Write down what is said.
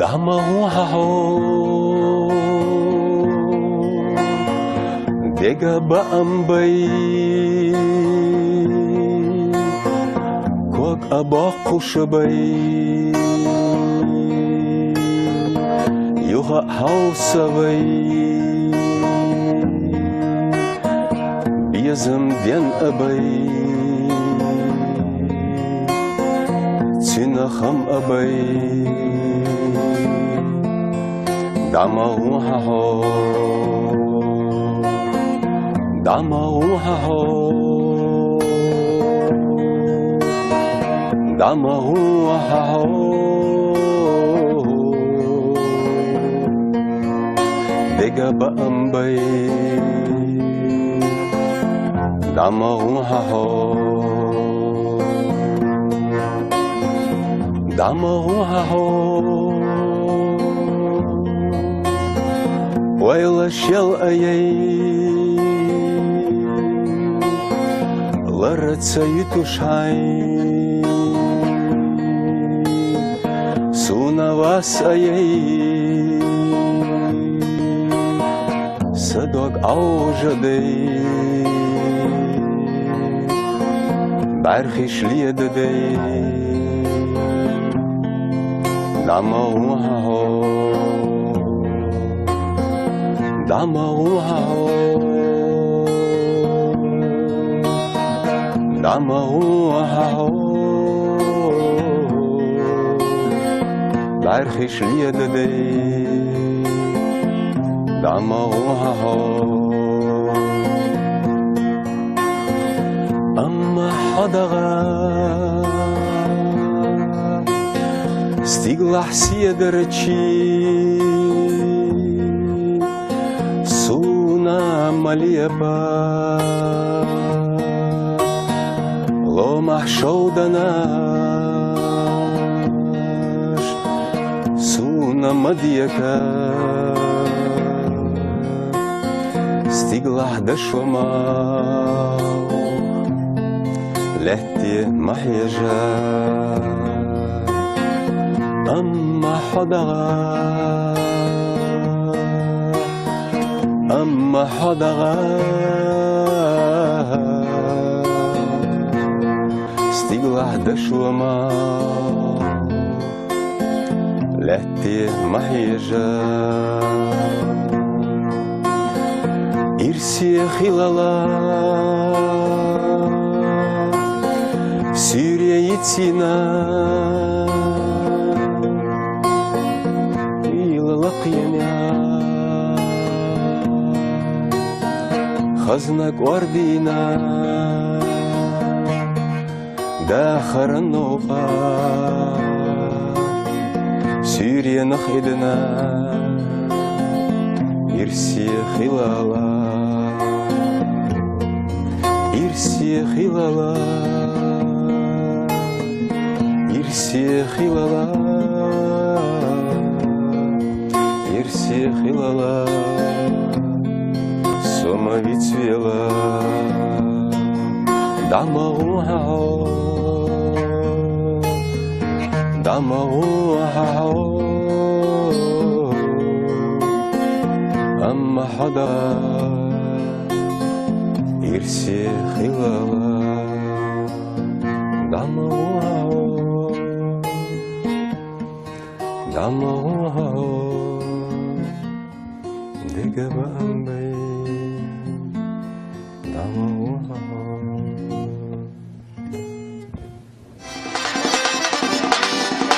Дамауахо Дега баамбай Кок абақушабай Юға хаусабай Безім ден абай Цинахам абай Дамауахо Дамауахо Дамауахо Дега баамбай Дамауахо Дамауахо Вайла шел аяй Лараца ютушай Сунавас аяй Садок аужадей Бархиш лиедадей Дамауахо Дамауахо Дамауахо Бархиш лиедадей Дамауахо Амма хадага Стигла сиедарчи Суна малеба Ломах шауданаш Суна мадьяка Стигла дашома Летти محيجا أما حدغا أما حدغا استيقظ دشوما لهتي محيجا إرسي خلالا Сирия يتسينا خزنك وردينا داخر النوقة سوريا نخيدنا يرسي خلالا يرسي خلالا يرسي خلالا يرسي خلالا Сома відцвіла Дамауахо Дамауахо Амма хада Ирси хилала Дамауахо Дамауахо Дегава